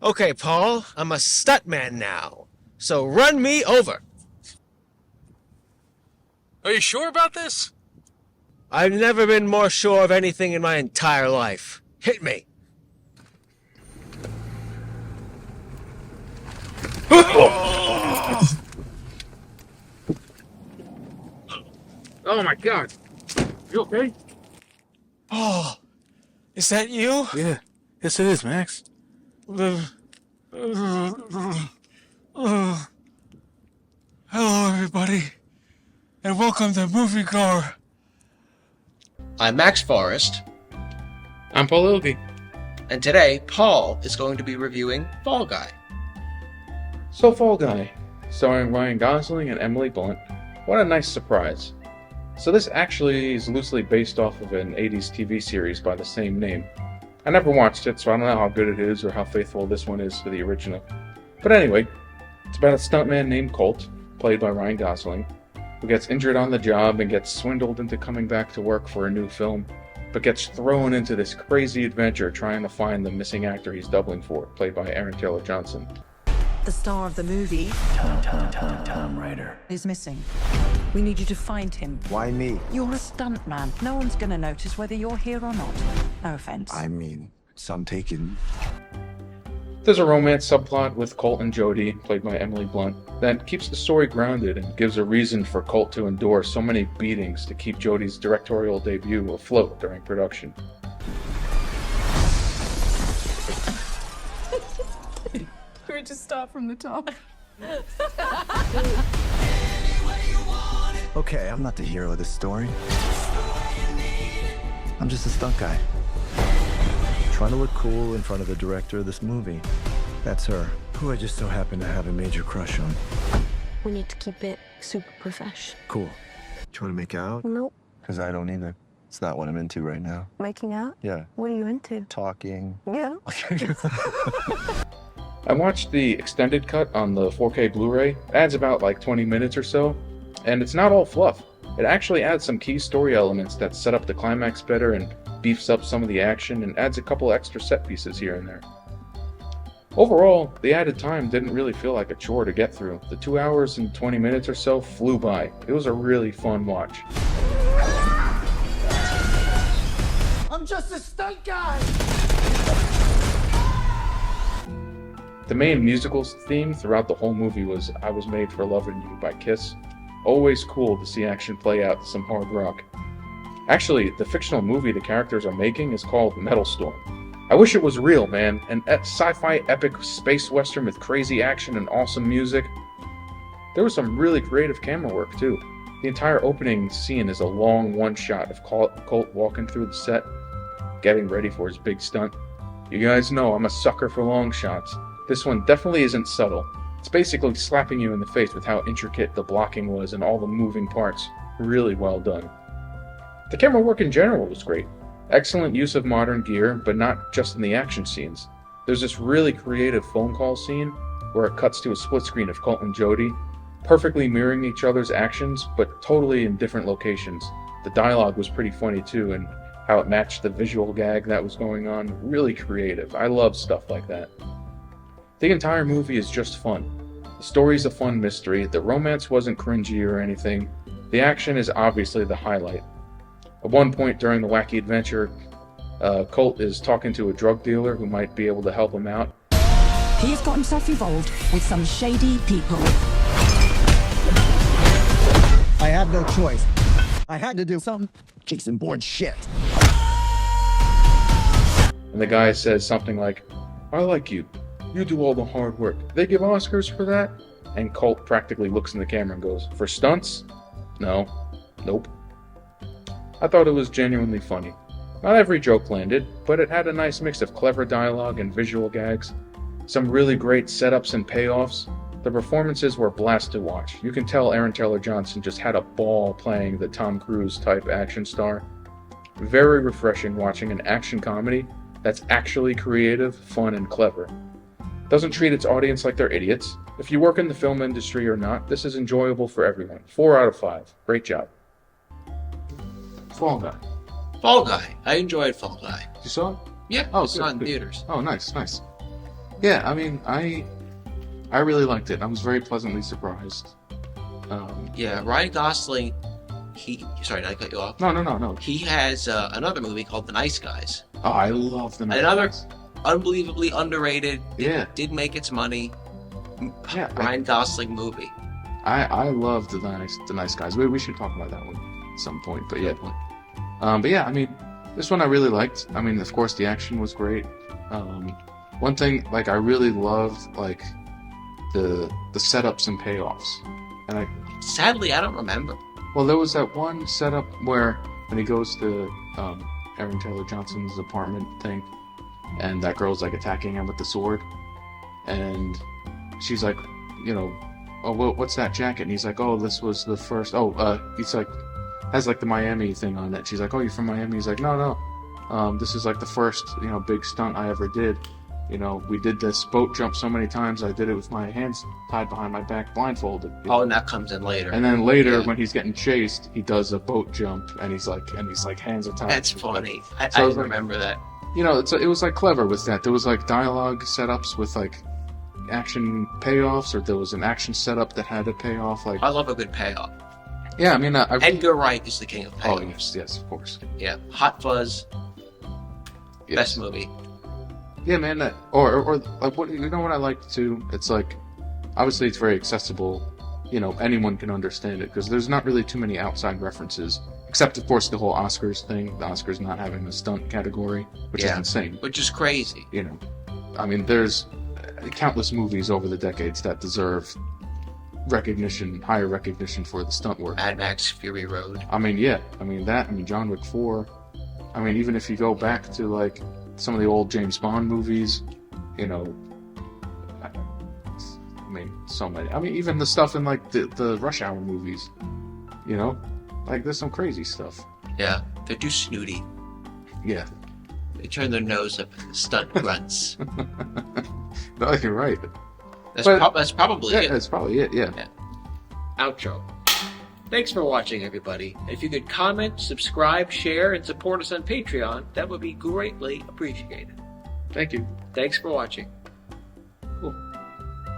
Okay, Paul, I'm a stuntman now, so run me over. Are you sure about this? I've never been more sure of anything in my entire life. Hit me. Oh my god. You okay? Oh, is that you? Yeah. Yes, it is, Max. Hello, everybody, and welcome to Moviegoer. I'm Max Forrest, I'm Paul Ilge. and today Paul is going to be reviewing Fall Guy. So, Fall Guy, starring Ryan Gosling and Emily Blunt. What a nice surprise. So this actually is loosely based off of an 80s TV series by the same name. I never watched it, so I don't know how good it is or how faithful this one is to the original. But anyway, it's about a stuntman named Colt, played by Ryan Gosling, who gets injured on the job and gets swindled into coming back to work for a new film, but gets thrown into this crazy adventure trying to find the missing actor he's doubling for, played by Aaron Taylor Johnson. The star of the movie Tom Ryder. is missing. We need you to find him. Why me? You're a stuntman. No one's gonna notice whether you're here or not. No offense. I mean, some taken. There's a romance subplot with Colt and Jodie, played by Emily Blunt, that keeps the story grounded and gives a reason for Colt to endure so many beatings to keep Jodie's directorial debut afloat during production. Can we just start from the top? Okay, I'm not the hero of this story. I'm just a stunt guy. Trying to look cool in front of the director of this movie. That's her, who I just so happen to have a major crush on. We need to keep it super profesh. Cool. Do you want to make out? Nope. Because I don't either. It's not what I'm into right now. Making out? Yeah. What are you into? Talking. Yeah. I watched the extended cut on the 4K Blu-ray. It adds about like 20 minutes or so, and it's not all fluff. It actually adds some key story elements that set up the climax better and beefs up some of the action and adds a couple extra set pieces here and there. Overall, the added time didn't really feel like a chore to get through. The 2 hours and 20 minutes or so flew by. It was a really fun watch. I'm just a stunt guy! The main musical theme throughout the whole movie was I Was Made for Loving You by Kiss. Always cool to see action play out to some hard rock. Actually, the fictional movie the characters are making is called Metal Storm. I wish it was real, man. An sci-fi epic space western with crazy action and awesome music. There was some really creative camera work too. The entire opening scene is a long one-shot of Colt walking through the set, getting ready for his big stunt. You guys know I'm a sucker for long shots. This one definitely isn't subtle. It's basically slapping you in the face with how intricate the blocking was and all the moving parts. Really well done. The camera work in general was great. Excellent use of modern gear, but not just in the action scenes. There's this really creative phone call scene where it cuts to a split screen of Colt and Jodie, perfectly mirroring each other's actions, but totally in different locations. The dialogue was pretty funny too, and how it matched the visual gag that was going on. Really creative. I love stuff like that. The entire movie is just fun. The story's a fun mystery, the romance wasn't cringy or anything, the action is obviously the highlight. At one point during the wacky adventure, Colt is talking to a drug dealer who might be able to help him out. He's got himself involved with some shady people. I had no choice. I had to do some Jason Bourne shit. And the guy says something like, I like you. You do all the hard work. They give Oscars for that? And Colt practically looks in the camera and goes, for stunts? No. Nope. I thought it was genuinely funny. Not every joke landed, but it had a nice mix of clever dialogue and visual gags. Some really great setups and payoffs. The performances were a blast to watch. You can tell Aaron Taylor Johnson just had a ball playing the Tom Cruise type action star. Very refreshing watching an action comedy that's actually creative, fun, and clever. Doesn't treat its audience like they're idiots. If you work in the film industry or not, this is enjoyable for everyone. 4 out of 5. Great job. Fall Guy. Fall Guy. I enjoyed Fall Guy. You saw it? Yeah, Oh, I saw it in good. theaters. Oh, nice. Yeah, I mean, I really liked it. I was very pleasantly surprised. Yeah, Ryan Gosling. Sorry, did I cut you off? No. He has another movie called The Nice Guys. Oh, I love the Nice Another Guys. unbelievably underrated. Yeah. Did make its money. Yeah, Ryan Gosling movie. I love the Nice Guys. We should talk about that one at some point. But yeah, I mean, this one I really liked. I mean, of course, the action was great. One thing, like, I really loved, like, the setups and payoffs. And Sadly, I don't remember. well, there was that one setup where when he goes to Aaron Taylor Johnson's apartment thing, and that girl's like attacking him with the sword, and she's like, you know, oh, what's that jacket? And he's like, oh, this was the first. Oh, he's like, has like the Miami thing on it. She's like, oh, you're from Miami? He's like, no, this is like the first, big stunt I ever did. We did this boat jump so many times. I did it with my hands tied behind my back, blindfolded. Oh, and that comes in later. And then later, when he's getting chased, he does a boat jump, and he's like, hands are tied. That's funny. I like, remember that. It was like clever with that. There was like dialogue setups with like action payoffs, or there was an action setup that had a payoff. Like, I love a good payoff. Yeah, I mean, Edgar Wright is the king of payoffs. Oh yes, of course. Yeah, Hot Fuzz. Yes. Best movie. Yeah, man. Or like, what what I like too? It's like, obviously it's very accessible. Anyone can understand it because there's not really too many outside references, except of course the whole Oscars thing. The Oscars not having a stunt category, which is insane. Which is crazy. I mean, there's countless movies over the decades that deserve higher recognition for the stunt work. Mad Max Fury Road. I mean, yeah. I mean, John Wick 4. I mean, even if you go back to, like, some of the old James Bond movies, I mean, so many. I mean, even the stuff in, like, the Rush Hour movies, Like, there's some crazy stuff. Yeah, they're too snooty. Yeah. They turn their nose up at the stunt grunts. No, you're right. That's probably it. That's probably it, yeah. Outro. Thanks for watching, everybody. If you could comment, subscribe, share, and support us on Patreon, that would be greatly appreciated. Thank you. Thanks for watching.